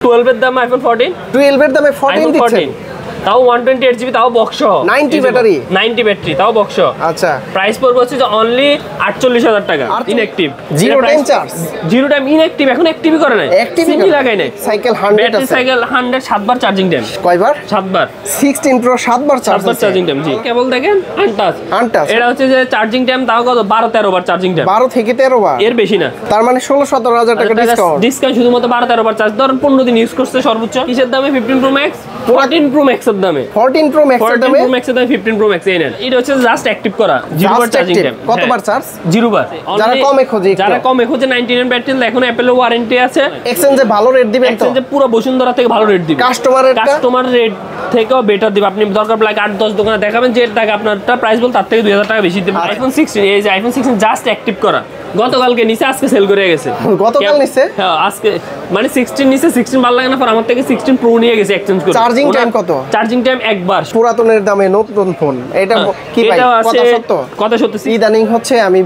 12 এর দামে আইফোন 14, 12 এর দামে 14 দিচ্ছেন, তাও 128 জিবি, তাও বক্স সহ, 90 ব্যাটারি, 90 ব্যাটারি, তাও বক্স। আচ্ছা, প্রাইস পড়বে হচ্ছে যে অনলি 48000 টাকা। Inactive, zero time charge, zero time inactive, এখন অ্যাক্টিভই করে নাই, সিমই লাগাই নাই। সাইকেল 100 আছে, সাইকেল 100 7 বার চার্জিং টাইম। কয়বার? 7 বার। 16 প্রো 7 বার চার্জিং টাইম। জি, কেবল দেখেন আনটাচ, এটা হচ্ছে যে চার্জিং টাইম তাও কত 12 13 বার চার্জিং টাইম, 12 থেকে 13 বার, এর বেশি না। তার মানে 16-17 টাকা ডিসকাউন্ট শুধুমাত্র 12 13 বার চার্জ, ধরুন 15 দিন ইউজ করতে সর্বোচ্চ। কিসের দামে? 15 প্রো ম্যাক্স, 14 প্রো ম্যাক্স এর দামে, 14 প্রো ম্যাক্স এর দামে, 15 প্রো ম্যাক্স এই নেন। এটা হচ্ছে জাস্ট অ্যাক্টিভ করা, 0 বার চার্জিং টাইম। কতবার চার্জ? 0 বার। যারা কমে খোঁজে 99 ব্যাটারি, এখন অ্যাপেল ওয়ারেন্টি আছে, এক্সচেঞ্জে ভালো রেট দিবেন তো? এক্সচেঞ্জে পুরো বসুন্ধরা থেকে ভালো রেট দিবেন, কাস্টমার রেট থেকেও বেটার দিবেন। আপনি দরকার পড়লে 8-10 দোকানে দেখাবেন যে টাকা আপনারটা প্রাইস বল তার থেকে 2000 টাকা বেশি দিবেন। আইফোন 16, এই যে আইফোন 16 জাস্ট অ্যাক্টিভ করা, গতকালকে নিচে, আজকে সেল করে গেছে। গতকাল নিচে? হ্যাঁ, আজকে মানে 16 নিচে, 16 ভালো লাগে না, পর আমার থেকে 16 প্রো নিয়ে গেছে এক্সচেঞ্জ করে। চার্জিং টাইম কত? চার্জিং টাইম একবার। পুরাতনের দামে নতুন ফোন, এটা কি ভাই কথা সত্য? ইদানিং হচ্ছে আমি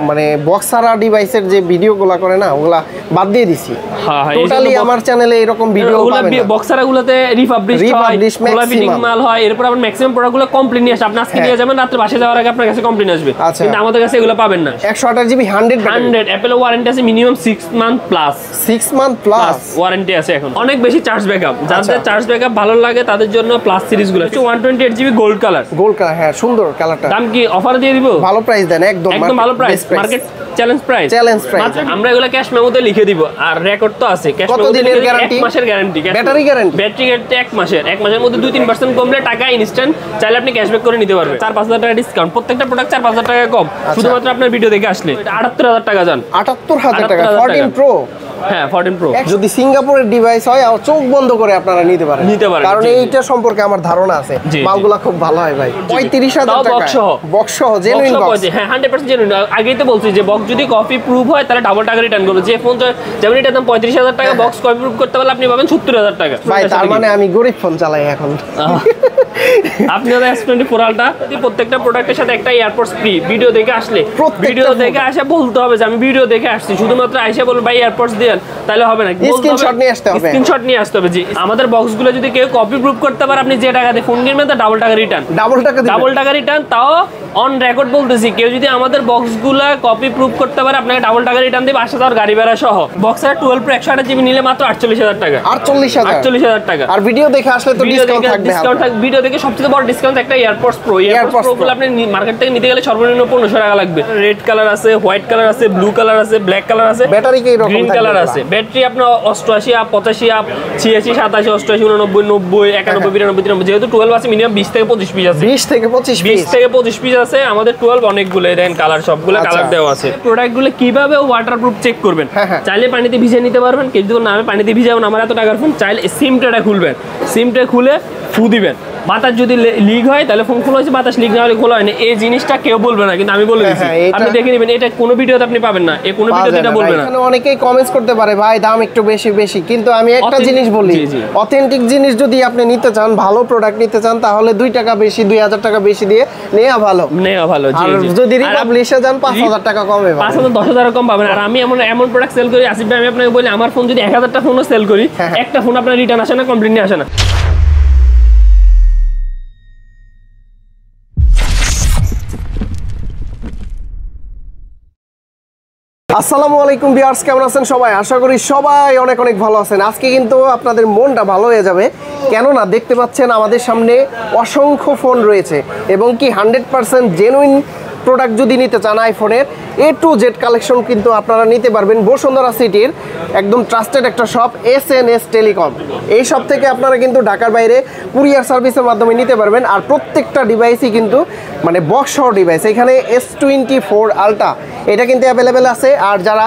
মানে বক্স ছাড়া ডিভাইসের যে ভিডিওগুলো করে না, ওগুলা বাদ দিয়ে দিছি। টোটালি আমার চ্যানেলে এরকম ভিডিও পাবেন না। বক্স ছাড়াগুলোতে রিফাবলিশ হয়, ফুল ফিটিং মাল হয়, এরপর আবার ম্যাক্সিমাম প্রোডাক্টগুলো কমপ্লিট নিয়ে আসে। আপনি আজকে নিয়ে যাবেন, রাতে বাসে যাওয়ার আগে আপনার কাছে কমপ্লিট আসবে, কিন্তু আমাদের কাছে এগুলো পাবেন না। 128 জিবি 100 অ্যাপেল ওয়ারেন্টি আছে minimum 6 month plus, 6 month plus warranty আছে। এখন অনেক বেশি চার্জ ব্যাকআপ, যাদের চার্জ ব্যাকআপ ভালো লাগে তাদের জন্য প্লাস সিরিজগুলো। 128 জিবি গোল্ড কালার, হ্যাঁ সুন্দর কালারটা। দাম কি অফার দিয়ে দিব? ভালো প্রাইস দেন, একদম ভালো প্রাইস, মার্কেট চ্যালেঞ্জ প্রাইস। আমরা এগুলা ক্যাশ মেমোতে লিখে দিব, আর রেকর্ড তো আছে। ক্যাশ মেমোতে লিখে দিব 1 মাসের গ্যারান্টি, ব্যাটারি গ্যারান্টি 1 মাসের। 1 মাসের মধ্যে 2-3% কমলে টাকা ইনস্ট্যান্ট, চাইলে আপনি ক্যাশব্যাক করে নিতে পারবেন। 4-5 টাকা ডিসকাউন্ট, প্রত্যেকটা প্রোডাক্ট 4-5 টাকা কম, শুধুমাত্র আপনার ভিডিও দেখে আসলে। 78000 টাকা যান, 78000 টাকা 14 প্রো। হ্যাঁ 14 প্রো। যদি সিঙ্গাপুরের ডিভাইস হয়, চোখ বন্ধ করে আপনারা নিতে পারেন, কারণ এইটা সম্পর্কে আমার ধারণা আছে, মালগুলা খুব ভালো হয় ভাই। 35000 টাকা বক্স সহ, জেনুইন বক্স। হ্যাঁ 100% জেনুইন। আগেই তো বলছি যে বক্স যদি কপি প্রুফ হয় তাহলে ডাবল টাকা রিটার্ন করবে। যে ফোন যেমন এটার দাম 35000 টাকা, বক্স কপি প্রুফ করতে পারলে আপনি পাবেন 70000 টাকা। ভাই তার মানে আমি গরিব ফোন চালাই এখন। আপনাদের S24 আলট্রা প্রত্যেকটা প্রোডাক্টের সাথে একটা এয়ারপডস ফ্রি। ভিডিও দেখে আসলে, ভিডিও দেখে আসে বলতে হবে যে আমি ভিডিও দেখে আসছি, শুধুমাত্র আইসা বলবো ভাই এয়ারপডস দেন, তাহলে হবে না, স্ক্রিনশট নিয়ে আসতে হবে, স্ক্রিনশট নিয়ে আসতে হবে। জি, আমাদের বক্সগুলো যদি কেউ কপি প্রুফ করতে পারে, আপনি যে টাকা দিয়ে ফোন কিনবেন তার ডাবল টাকা রিটার্ন, ডাবল টাকা রিটার্ন। তাও অন রেকর্ড বলতেছি, কেউ যদি আমাদের বক্সগুলো কপি প্রুফ করতে পারে, আপনাকে ডাবল টাকা রিটার্ন দেবে, 8000 গাড়ি ভাড়া সহ। বক্সের 12 প্রো 128 জিবি নিলে মাত্র 48000 টাকা, 48000 টাকা। আর ভিডিও দেখে আসলে তো ডিসকাউন্ট থাকবে। ভিডিও দেখে সবচেয়ে বড় ডিসকাউন্ট একটা এয়ারপডস প্রো। এয়ারপডস প্রো আপনি মার্কেট থেকে নিতে গেলে সর্বনিম্ন 1500 টাকা লাগবে। রেড কালার আছে, হোয়াইট কালার আছে, ব্লু কালার আছে, ব্ল্যাক কালার আছে, ব্যাটারি কি রকম গ্রিন কালার আছে। ব্যাটারি আপনার 88 আপ, 85 আপ, 86, 87, 88, 89, 90, 91, 92, 93। যেহেতু 12 আছে, মিনিমাম 20 থেকে 25 পিস আছে, 20 থেকে 25 পিস আছে আমাদের 12। অনেকগুলো দেন কালার, সবগুলো কালার দেওয়া আছে। প্রোডাক্টগুলো কিভাবে ওয়াটারপ্রুফ চেক করবেন? চাইলে পানিতে ভিজিয়ে নিতে পারবেন, কিন্তু না আমি পানিতে ভিজাবো না, আমার এত টাকার ফোন, চাইলে সিমটা খুলবেন, সিমটা খুলে ফু দিবেন, বাতাস যদি লিক হয় তাহলে ফোন খোলা হয়েছে, বাতাস লিক না হলে খোলা হয়নি। এই জিনিসটা কেউ বলবে না, কিন্তু আমি বলে দিচ্ছি, আপনি দেখে নেবেন। এটা কোনো ভিডিওতে আপনি পাবেন না, এই কোনো ভিডিওতে এটা বলবে না। এখানে অনেকেই কমেন্টস করতে পারে ভাই দাম একটু বেশি, কিন্তু আমি একটা জিনিস বলি, অথেন্টিক জিনিস যদি আপনি নিতে চান, ভালো প্রোডাক্ট নিতে চান, তাহলে 2 টাকা বেশি, 2000 টাকা বেশি দিয়ে নেওয়া ভালো। জি জি। যদি রিপাবলিশে যান 5000 টাকা কমে পাবেন, 5000 10000 কম পাবেন। আর আমি এমন প্রোডাক্ট সেল করি, আসিফ ভাই আমি আপনাকে বলি, আমার ফোন যদি 1000টা ফোনও সেল করি, একটা ফোন আপনার রিটার্ন আসে না, কমপ্লিট নিয়ে আসে না। আসসালামু আলাইকুম ভিউয়ার্স, কেমন আছেন সবাই? আশা করি সবাই অনেক ভালো আছেন। আজকে কিন্তু আপনাদের মনটা ভালো হয়ে যাবে, কেননা দেখতে পাচ্ছেন আমাদের সামনে অসংখ্য ফোন রয়েছে, এবং কি 100% জেনুইন প্রোডাক্ট যদি নিতে চান আইফোনের A to Z কালেকশন কিন্তু আপনারা নিতে পারবেন বসুন্ধরা সিটির একদম ট্রাস্টেড একটা শপ SNS টেলিকম। এই শপ থেকে আপনারা কিন্তু ঢাকার বাইরে কুরিয়ার সার্ভিসের মাধ্যমে নিতে পারবেন। আর প্রত্যেকটা ডিভাইসই কিন্তু মানে বক্স সহ ডিভাইস। এখানে S24 আলট্রা এটা কিন্তু অ্যাভেলেবেল আছে। আর যারা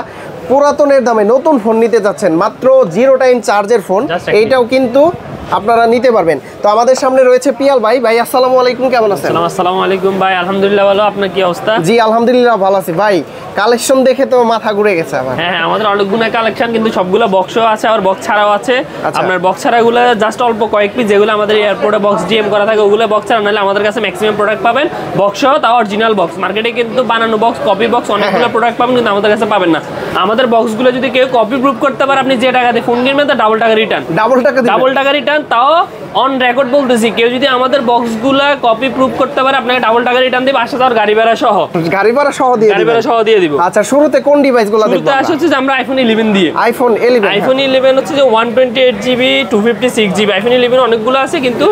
পুরাতনের দামে নতুন ফোন নিতে যাচ্ছেন, মাত্র 0 টাইম চার্জের ফোন, এইটাও কিন্তু আপনারা নিতে পারবেন। তো আমাদের সামনে রয়েছে পিয়াল ভাই। ভাই আসসালামু আলাইকুম, কেমন আছেন? আসসালামু আলাইকুম ভাই, আলহামদুলিল্লাহ ভালো। আপনার কি অবস্থা? জি আলহামদুলিল্লাহ ভালো আছি ভাই। কালেকশন দেখে তো মাথা ঘুরে গেছে আমার। হ্যাঁ, আমাদের অনেকগুলো কালেকশন, কিন্তু সবগুলো বক্সও আছে আর বক্স ছাড়াও আছে। আপনার বক্স ছাড়াগুলো জাস্ট অল্প কয়েক পিস, যেগুলো আমাদের এয়ারপোর্টে বক্স জিএম করা থাকে ওগুলো বক্স ছাড়া, নাহলে আমাদের কাছে ম্যাক্সিমাম প্রোডাক্ট পাবেন বক্স সহ, তাও অরিজিনাল বক্স। মার্কেটে কিন্তু বানানো বক্স, কপি বক্স অনেকগুলো প্রোডাক্ট পাবেন, কিন্তু আমাদের কাছে পাবেন না। আমাদের বক্সগুলো যদি কেউ কপি প্রুফ করতে পারে, আপনি যে টাকা দিয়ে ফোন কিনবেন তা ডাবল টাকা রিটার্ন। ডাবল টাকা রিটার্ন, তাও অন রেকর্ড বলতেছি, কেউ যদি আমাদের বক্সগুলো কপি প্রুফ করতে পারে আপনাকে ডাবল টাকা রিটার্ন দিবে, আসা যাওয়ার গাড়ি ভাড়া সহ। গাড়ি ভাড়া সহ দিয়ে দিব। আচ্ছা, শুরুতে কোন ডিভাইসগুলো দেখব? শুরুতে আসছে যে আমরা আইফোন 11 দিয়ে। আইফোন 11 হচ্ছে যে 128GB 256GB। আইফোন 11 অনেকগুলো আছে, কিন্তু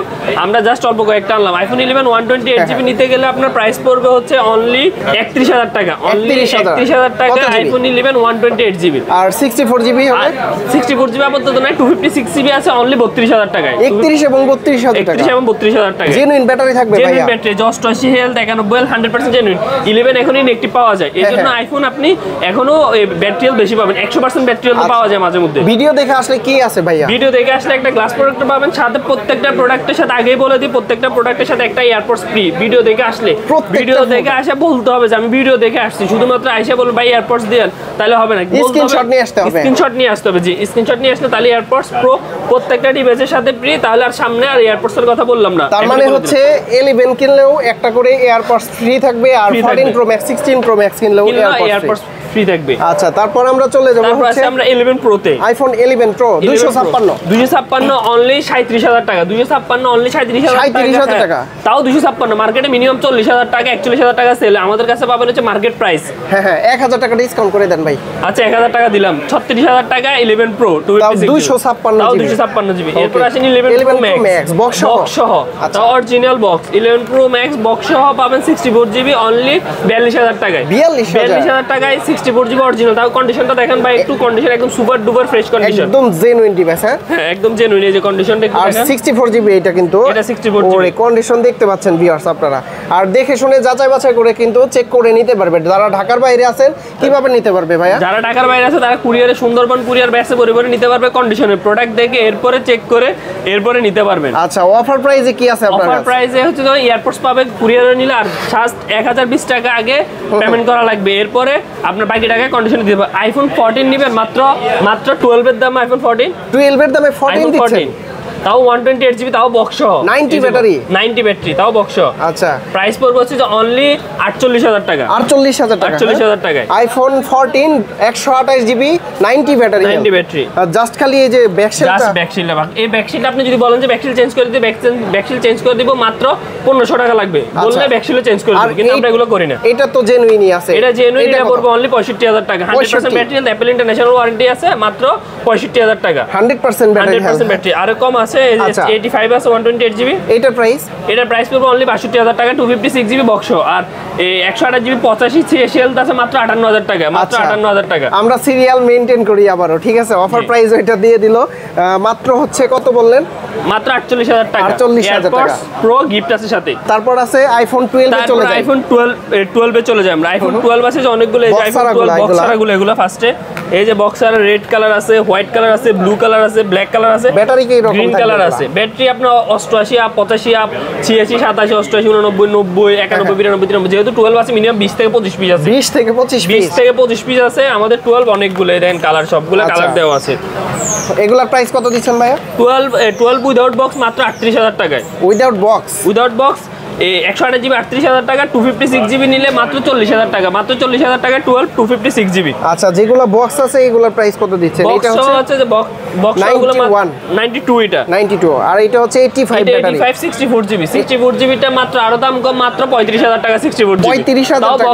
আমরা জাস্ট অল্প কয়েকটা আনলাম। আইফোন 11 128GB নিতে গেলে আপনার প্রাইস পড়বে হচ্ছে অনলি 31,000 টাকা। অনলি 31,000 টাকা আইফোন 11 128GB। আর 64GB হবে? 64GB আপাতত নাই, 256GB আছে অনলি 32,000 টাকায়। 31 এবং 32,000 টাকা। 31 এবং 32,000 টাকা। জেনুইন ব্যাটারি থাকবে ভাইয়া? Genuine battery, just 80 health 91 100% genuine. 11 এখনই নেগেটিভ পাওয়া যায়, এজন্য আইফোন আপনি এখনো ব্যাটারি বেশি পাবেন, 100% ব্যাটারি পাওয়া যায় মাঝে মধ্যে। ভিডিও দেখে আসলে কি আছে ভাইয়া? ভিডিও দেখে আসলে একটা গ্লাস প্রোডাক্ট পাবেন, সাথে প্রত্যেকটা প্রোডাক্টের সাথে আগেই বলে দিই, প্রত্যেকটা প্রোডাক্টের সাথে একটা এয়ারপডস ফ্রি। ভিডিও দেখে আসলে, ভিডিও দেখে আসে বলতে হবে যে আমি ভিডিও দেখে আসছি, শুধুমাত্র আইসা বলবো ভাই এয়ারপডস দেন, তাহলে হবে না। স্ক্রিনশট নিয়ে আসতে হবে। স্ক্রিনশট নিয়ে আসতে হবে, জি স্ক্রিনশট নিয়ে আসলে তাহলে এয়ারপডস প্রো প্রত্যেকটা ডিভাইসের সাথে ফ্রি। তাহলে আর সামনে আর এয়ারপডস এর কথা বললাম না। তার মানে হচ্ছে 11 কিনলেও একটা করে এয়ারপডস ফ্রি থাকবে, আর 14 প্রো ম্যাক্স 16 প্রো ম্যাক্স কিনলেও এয়ারপডস ফ্রি থাকবে। আচ্ছা, তারপর আমরা চলে যাব হচ্ছে আমরা 11 প্রো তে। আইফোন 11 প্রো 256 অনলি 37,000 টাকা। 256 অনলি 37,000 টাকা। তাও 256, মার্কেটে মিনিমাম 40,000 টাকা 41,000 টাকা সেল। আমাদের কাছে পাবেন হচ্ছে মার্কেট প্রাইস। হ্যাঁ 1000 টাকা ডিসকাউন্ট করে দেন ভাই। আচ্ছা 1000 টাকা দিলাম, 36,000 টাকা 11 প্রো 256 জিবি। এরপর আসেন 11 প্রো ম্যাক্স বক্স সহ। আচ্ছা, original box 11 pro max box সহ পাবেন 64 জিবি অনলি 42,000 টাকায়। 42,000 টাকায় 64 জিবি অরিজিনাল। তাও কন্ডিশনটা দেখেন ভাই, একটু কন্ডিশন একদম সুপার ডুপার ফ্রেশ কন্ডিশন, একদম জেনুইন ডিভাইস। হ্যাঁ একদম জেনুইন, এই যে কন্ডিশনটা একটু দেখেন। আর 64 জিবি এটা কিন্তু, এটা 64 জিবি। ওরে কন্ডিশন দেখতে পাচ্ছেন ভিউয়ার্স আপনারা। আর দেখে শুনে যাচাই বাছাই করে কিন্তু চেক করে নিতে পারবে। যারা ঢাকার বাইরে আছেন কিভাবে নিতে পারবে ভাইয়া? যারা ঢাকার বাইরে আছে তারা কুরিয়ারে, সুন্দরবন কুরিয়ার ব্যাসে পরিবহনে নিতে পারবে। কন্ডিশনের প্রোডাক্ট দেখে এরপরে চেক করে এরপরে নিতে পারবেন। আচ্ছা, অফার প্রাইসে কি আছে আপনার কাছে? অফার প্রাইসে হচ্ছে যে এয়ারপডস পাবে কুরিয়ারে নিলে, আর জাস্ট 1020 টাকা আগে পেমেন্ট করা লাগবে, এরপরে আপনার বাকি টাকা কন্ডিশনে দিতে হবে। আইফোন 14 নেবেন মাত্র 12 এর দাম। আইফোন 12 এর দামে 14 দিচ্ছেন, তাও 128GB, তাও বক্স সহ, 90 ব্যাটারি, 90 ব্যাটারি, তাও বক্স সহ। আচ্ছা, প্রাইস পড়বে হচ্ছে যে অনলি 48,000 টাকা। 48,000 টাকায় আইফোন 14 128GB 90 ব্যাটারি। জাস্ট খালি এই যে ব্যাকশিলটা, এই ব্যাকশিলটা আপনি যদি বলেন যে ব্যাকশিল চেঞ্জ করে দিতে, ব্যাকশিল চেঞ্জ করে দিব মাত্র 1500 টাকা লাগবে, বললে ব্যাকশিল চেঞ্জ করে দিব, কিন্তু আমরা এগুলো করি না। এটা তো জেনুইনই আছে, এটা জেনুইন, এটা পড়বে অনলি 65,000 টাকা। 100% ব্যাটারি, অ্যাপল ইন্টারন্যাশনাল ওয়ারেন্টি আছে, মাত্র 65,000 টাকা। 100% ব্যাটারি। আর কম আছে 85 আছে 128GB। এটার প্রাইস পড়বে অনলি 62,000 টাকা, 256GB বক্স। আর 128GB 85 হেলথ আছে মাত্র 58,000 টাকা, মাত্র 58,000 টাকা। আমরা সিরিয়াল মেইনটেইন করি আবারও, ঠিক আছে। অফার প্রাইস ওইটা দিয়ে দিল, মাত্র হচ্ছে কত বললেন? মাত্র 48,000 টাকা। 48,000 টাকা প্রো গিফট আছে সাথে। তারপর আছে আইফোন 12 এ চলে যায়। আইফোন 12 এ চলে যায় আমরা। আইফোন 12 আছে যে অনেকগুলো, এই যে আইফোন 12 বক্সারগুলো, এগুলো ফার্স্টে এই যে বক্সার রেড কালার আছে, হোয়াইট কালার আছে, ব্লু কালার আছে, ব্ল্যাক কালার আছে, ব্যাটারি কি রকম গ্রিন কালার আছে। ব্যাটারি আপনার 88 আপ, 85 আপ, 86 87 88 89 90 91 92 93। যেহেতু 12 আছে মিনিমাম 20 থেকে 25 পিস আছে। 20 থেকে 25 পিস আছে আমাদের 12 অনেকগুলো। দেন কালার, সবগুলো কালার দেওয়া আছে। এগুলার প্রাইস কত দিচ্ছেন ভাইয়া? 12 উইদাউট বক্স মাত্র 38,000 টাকায়। উইদাউট বক্স 128GB 38,000 টাকা। 256GB নিলে মাত্র 40,000 টাকা, মাত্র 40,000 টাকা 12 256GB। আচ্ছা, যেগুলো বক্স আছে এগুলোর প্রাইস কত দিচ্ছেন? এটা হচ্ছে যে বক্সগুলো 92, এটা 92, আর এটা হচ্ছে 85 ব্যাটারি, 64GB। 64GB টা মাত্র আরো দাম কম, মাত্র 35,000 টাকা 64GB। 35,000 টাকা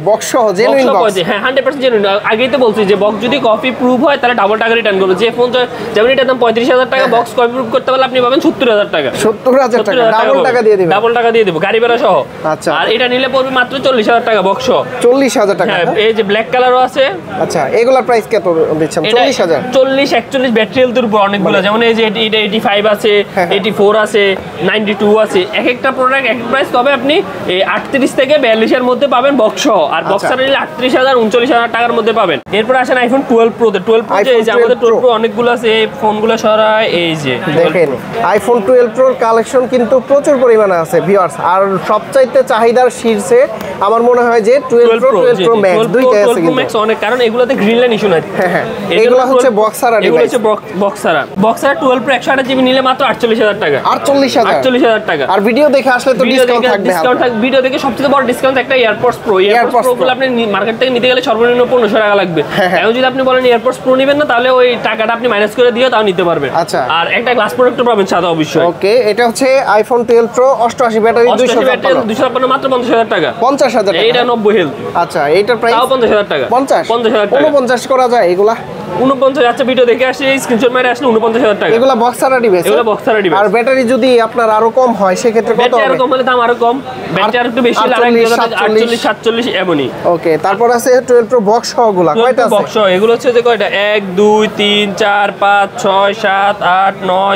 বক্স সহ, জেনুইন বক্স। হ্যাঁ 100% জেনুইন। আগেই তো বলছি যে বক্স যদি কপি প্রুফ হয় তাহলে ডাবল টাকা রিটার্ন করবে। যে ফোন যেমন এটার দাম 35,000 টাকা, বক্স কপি প্রুফ করতে পারলে আপনি পাবেন 70,000 টাকা। 70,000 টাকা ডাবল টাকা দিয়ে দিবেন, ডাবল টাকা দিয়ে দেব গাড়ি ভাড়া সহ। আচ্ছা, আর এটা নিলে পড়বে মাত্র 40,000 টাকা বক্স সহ। 40,000 টাকা। হ্যাঁ, এই যে ব্ল্যাক কালারও আছে। আচ্ছা, এগুলা প্রাইস কত দিচ্ছেন? 40,000 40 41 ব্যাটারি হেলথের উপর অনেকগুলো, যেমন এই যে এটা 85 আছে, 84 আছে, 92 আছে। এক একটা প্রোডাক্ট এক প্রাইস। তবে আপনি 38 থেকে 42 এর মধ্যে পাবেন বক্স সহ। আর বক্সার নিলে 38,000 39,000 টাকার মধ্যে পাবেন। এরপর আসেন আইফোন 12 প্রো তে। 12 প্রো এই যে আমাদের 12 প্রো অনেকগুলো আছে, এই ফোনগুলো সরায়। এই যে দেখেন আইফোন 12 প্রোর কালেকশন কিন্তু প্রচুর পরিমাণে আছে ভিউয়ার্স। আর সবচাইতে চাহিদার শীর্ষে আমার মনে হয় যে 12 Pro 12 Pro Max দুইটাই আছে কিন্তু Max অনেক, কারণ এগুলোতে গ্রিন লাইন ইস্যু নাই। হ্যাঁ এগুলো হচ্ছে বক্সারা এগুলো ডিভাইস, হচ্ছে বক্সারা 12 Pro 128 জিবি নিলে মাত্র 48000 টাকা। 48000 টাকা। আর ভিডিও দেখে আসলে তো ডিসকাউন্ট থাকবে। ভিডিও দেখে সবচেয়ে বড় ডিসকাউন্ট একটা এয়ারপডস প্রো গুলো আপনি মার্কেট থেকে নিতে গেলে সর্বনিম্ন 1500 টাকা লাগবে। এখন যদি আপনি বলেন এয়ারপডস প্রো নেবেন না, তাহলে ওই টাকাটা আপনি মাইনাস করে দিয়ে তাও নিতে পারবেন। আচ্ছা, আর একটা গ্লাস প্রোটেক্টর পাবেন সাদা অবশ্যই। ওকে, এটা হচ্ছে আইফোন 12 Pro 88 ব্যাটারি 256 মাত্র 50000 টাকা। 50000 টাকা, এটা 90 হেলথ। আচ্ছা, এটার প্রাইস তাও 50000 টাকা। 50000 টাকা। 49 করা যায় এগুলা? 49, আচ্ছা ভিডিও দেখে আসলে স্ক্রিনশট মেরে আসলে 49000 টাকা। এগুলা বক্সারা ডিভাইস, এগুলা বক্সারা ডিভাইস। আর ব্যাটারি যদি আপনার আরো কম হয় সেক্ষেত্রে কত হবে? ব্যাটারি আরো কম হলে দাম আরো কম, ব্যাটারি আরো একটু বেশি হলে 48 47 এমনই। ওকে, তারপর আছে 12 Pro বক্স সহগুলা কয়টা আছে? বক্স এগুলো হচ্ছে যে কয়টা 1 2 3 4 5 6 7 8 9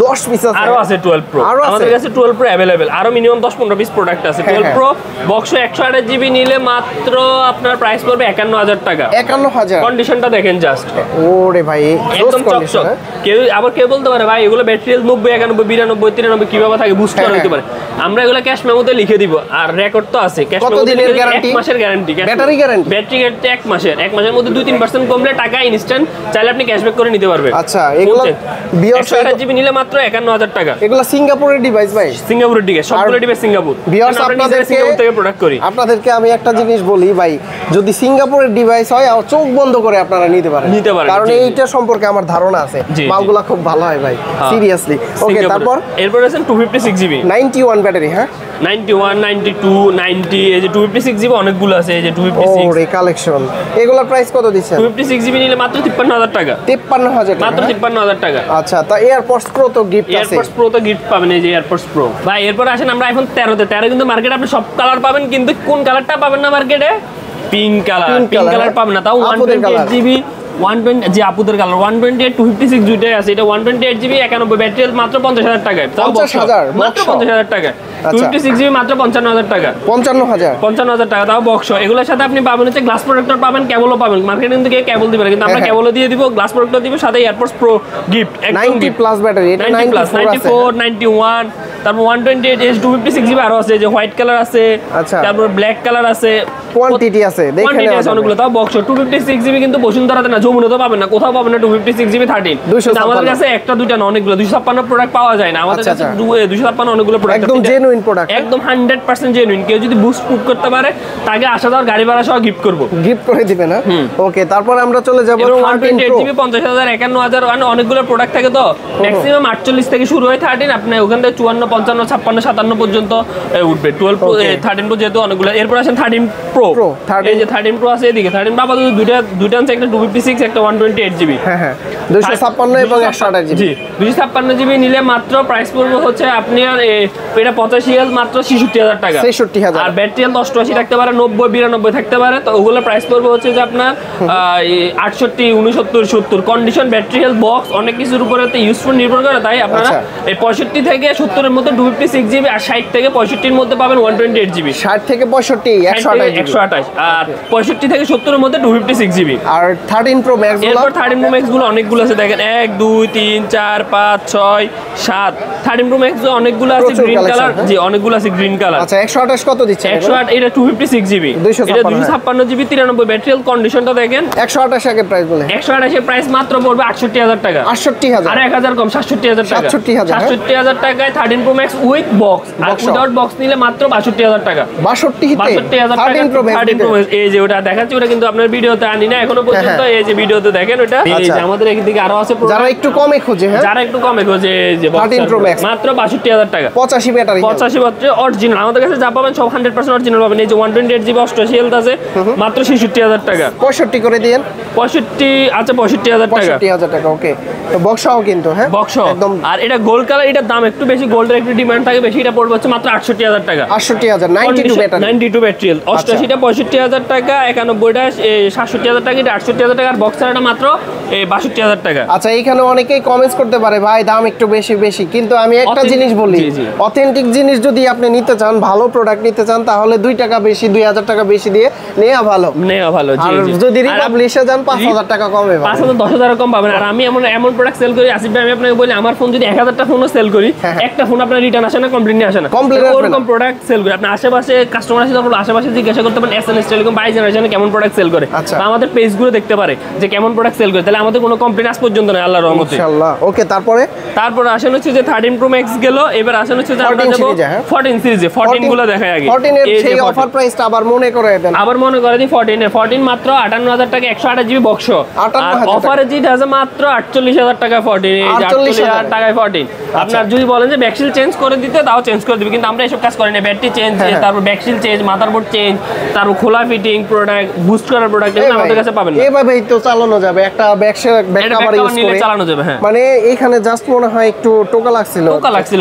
10 পিস আছে। আরো আছে 12 Pro, আমাদের কাছে 12 Pro अवेलेबल, আরো মিনিমাম 10-15 পিস প্রোডাক্ট আছে। 12 Pro বক্স 128 জিবি নিলে মাত্র আপনার প্রাইস পড়বে 51000 টাকা। 51000। কন্ডিশনটা দেখেন জাস্ট, ওরে ভাই একদম চকচক। কেউ বলতে পারে ভাই এগুলো ব্যাটারি 90 91 92 93 কিভাবে থাকে, বুস্ট করা হতে পারে। আমরা এগুলো ক্যাশ মেমোতে লিখে দিব, আর রেকর্ড তো আছে ক্যাশ মেমোতে। 1 মাসের গ্যারান্টি, ব্যাটারি গ্যারান্টি 1 মাসের। 1 মাসের মধ্যে 2-3% কমলে টাকা ইনস্ট্যান্ট চাইলে আপনি ক্যাশব্যাক করে নিতে পারবেন। আচ্ছা, এগুলো 128 জিবি নিলে মাত্র 51000 টাকা। এগুলো সিঙ্গাপুরের ডিভাইস ভাই, সিঙ্গাপুরের ডিভাইস, সবগুলো ডিভাইস সিঙ্গাপুর। ভিউয়ার্স আপনাদেরকে আমি একটা জিনিস বলি ভাই, যদি সিঙ্গাপুরের ডিভাইস হয় চোখ বন্ধ করে আপনারা নিতে পারেন, কারণ এইটা সম্পর্কে আমার ধারণা আছে, মালগুলা খুব ভালো হয় ভাই, সিরিয়াসলি। ওকে, তারপর এরপর আছেন 256 জিবি 91 ব্যাটারি। হ্যাঁ, 91 92 90 এই যে 256 জিবি অনেকগুলো আছে। এই যে 256 ওরে কালেকশন, এগুলোর প্রাইস কত দিচ্ছেন? 256 জিবি নিলে মাত্র 53000 টাকা। 53000 মাত্র 53000 টাকা। আচ্ছা, তা এয়ারপডস প্রো তো গিফট আছে। এয়ারপডস প্রো তো গিফট পাবেন, এই যে এয়ারপডস প্রো ভাই। এরপর আসেন আমরা আইফোন 13 কিন্তু মার্কেটে আপনি সব কালার পাবেন, কিন্তু কোন কালারটা পাবেন না মার্কেটে? পিঙ্ক কালার পাবেন না, তাও 128 জিবি 120 যে আপুদের কালার 128 256 দুইটাই আছে। এটা 128 জিবি 91 ব্যাটারি মাত্র 50000 টাকায়, তাও 50000 মাত্র 50000 টাকা। 256 জিবি মাত্র 55000 টাকা। 55000 টাকা, তাও বক্স। এগুলোর সাথে আপনি পাবেন হচ্ছে গ্লাস প্রোটেক্টর পাবেন, কেবলও পাবেন। মার্কেটে কিন্তু কেবল দিবে না, কিন্তু আমরা কেবলও দিয়ে দিব, গ্লাস প্রোটেক্টর দিব, সাথে AirPods pro gift. 90 plus battery, এটা 90 প্লাস 94 91, তারপর 128 256 জিবি আরো আছে, যে হোয়াইট কালার আছে, তারপর ব্ল্যাক কালার আছে, কোয়ান্টিটি আছে, দেখেন অনেকগুলো, তাও বক্স। 256 জিবি কিন্তু বসুন্ধরাতে না, যমুনাতে পাবেন না, কোথাও পাবেন না 256 জিবি 13। আমাদের কাছে একটা দুইটা না, অনেকগুলো 256 প্রোডাক্ট পাওয়া যায় না আমাদের কাছে। 256 অনেকগুলো প্রোডাক্ট, একদম জেনুইন প্রোডাক্ট, একদম 100% জেনুইন। কেউ যদি বুস্ট প্রুফ করতে পারে তাকে আসা যাওয়ার গাড়ি ভাড়া সহ গিফট করব, গিফট করে দিবেন। না ওকে, তারপর আমরা চলে যাব 128 জিবি 50000 51000, মানে অনেকগুলো প্রোডাক্ট থাকে, তো ম্যাক্সিমাম 48 থেকে শুরু হয় 13, আপনি ওখান থেকে 54 55 56 57 পর্যন্ত উঠবে। 12 Pro 13 Pro যেহেতু অনেকগুলো। এরপর আসেন 13 Pro। এই যে 13 Pro আছে এদিকে, 13 বাবা দুইটা আছে, একটা 256 একটা 128 জিবি। হ্যাঁ 256 এবং 128 জিবি। 256 জিবি নিলে মাত্র প্রাইস পড়বে হচ্ছে আপনি আর এটা 85 মাত্র 66000 টাকা। 66000। আর ব্যাটারি 88 থাকতে পারে, 90 92 থাকতে পারে, তো ওগুলো প্রাইস পড়বে হচ্ছে যে আপনার 68 69 70। কন্ডিশন, ব্যাটারি হেলথ, বক্স অনেক কিছুর উপরে তো ইউজফুল নির্ভর করে, তাই আপনারা এই 65 থেকে 70 এর মধ্যে 256 জিবি, আর 60 থেকে 65 এর মধ্যে পাবেন 128 জিবি। 60 থেকে 65 128, আর 65 থেকে 70 এর মধ্যে 256 জিবি। আর 13 Pro Max গুলো, এরপর 13 Pro Max গুলো অনেকগুলো আছে, দেখেন 1 2 3 4 5 6 7। 13 Pro Max অনেকগুলো আছে গ্রিন কালার, জি অনেকগুলো আছে গ্রিন কালার। আচ্ছা, 128 কত দিচ্ছেন? 108 এটা 256 জিবি, এটা 256 জিবি 93 ব্যাটারি। কন্ডিশনটা দেখেন। 128 আগে প্রাইস বলে, 128 এর প্রাইস মাত্র পড়বে 68000 টাকা। 68000, আর 1000 কম, 67000 টাকা। 67000 টাকায় 13 Pro Max উইথ বক্স, আর উইদাউট বক্স নিলে মাত্র 62000 টাকা। 62000 টাকা 13 Pro Max। এই যে ওটা দেখাচ্ছি, ওটা কিন্তু আপনার ভিডিওতে আনি না এখনো পর্যন্ত। এই যে ভিডিওতে দেখেন ওটা। এই যে আমাদের এদিকে আরো আছে, যারা একটু কমে খোঁজে, যারা একটু কমে খোঁজে, যে 13 Pro Max মাত্র 62000 টাকা। 85 ব্যাটারি, 85 ব্যাটারি অরিজিনাল। আমাদের কাছে যা পাবেন সব 100% অরিজিনাল পাবেন। এই যে 128 জিবি 88 হেলথ আছে, মাত্র 66000 টাকা। 65 করে দিয়েন। 65, আচ্ছা 65000 টাকা। 65000 টাকা, ওকে। তো বক্সও কিন্তু, হ্যাঁ বক্স একদম। আর এটা গোল্ড কালার, এটার দাম একটু বেশি, গোল্ডের একটু ডিমান্ড থাকে বেশি, এটা পড়বে হচ্ছে মাত্র 68000 টাকা। 68000, 92 ব্যাটারি, 92 ব্যাটারি। 88 টা 65000 টাকা, 91 টা 67000 টাকা, এটা 68000 টাকা। আর বক্সারটা মাত্র 62000 40,000 টাকা। আচ্ছা, এখানে অনেকেই কমেন্টস করতে পারে ভাই দাম একটু বেশি বেশি, কিন্তু আমি একটা জিনিস বলি, অথেন্টিক জিনিস যদি আপনি নিতে চান, ভালো প্রোডাক্ট নিতে চান, তাহলে 2 টাকা বেশি, 2000 টাকা বেশি দিয়ে নেওয়া ভালো। জি জি। যদি রিপাবলিশে যান 5000 টাকা কমে পাবেন, 5000 10,000 কম পাবেন। আর আমি এমন প্রোডাক্ট সেল করি আসিফ ভাই, আমি আপনাকে বলি আমার ফোন যদি 1000টা ফোনও সেল করি, একটা ফোন আপনার রিটার্ন আসে না, কমপ্লেইন আসে না, ওরকম প্রোডাক্ট সেল করি। আপনি আশেপাশে কাস্টমার আসে, তখন আশেপাশে জিজ্ঞাসা করতে পারেন এসএনএস টেলিকম 22 জেনারেশনে কেমন প্রোডাক্ট সেল করে, বা আমাদের পেজগুলো দেখতে পারে যে কেমন প্রোডাক্ট সেল করে, তাহলে আমাদের কোনো কমপ্লেইন আজ পর্যন্ত নাই আল্লাহর রহমতে ইনশাআল্লাহ। ওকে, তারপরে আসেন হচ্ছে যে 13 প্রো ম্যাক্স গেল, এবার আসেন হচ্ছে যে আমরা যাব 14 সিরিজে। 14 গুলো দেখাই আগে। 14 এর সেই অফার প্রাইসটা আবার মনে করে দেন। আবার মনে করে দিই 14 মাত্র 58000 টাকা, 128 জিবি বক্স। আর অফারে যেটা আছে মাত্র 48000 টাকা 14, 48000 টাকায় 14। আপনার যদি বলেন যে ব্যাকশিল চেঞ্জ করে দিতে, তাও চেঞ্জ করে দিবে, কিন্তু আমরা এসব কাজ করি না। ব্যাটারি চেঞ্জ, তারপর ব্যাকশিল চেঞ্জ, মাদারবোর্ড চেঞ্জ, তারপর খোলা ফিটিং প্রোডাক্ট, বুস্ট করার প্রোডাক্ট, এটা আমাদের কাছে পাবেন না। এভাবেই তো চালানো যাবে, একটা ব্যাকআপ ইউজ করে চালানো যাবে। হ্যাঁ, মানে এখানে জাস্ট মনে হয় একটু টোকা লাগছিল।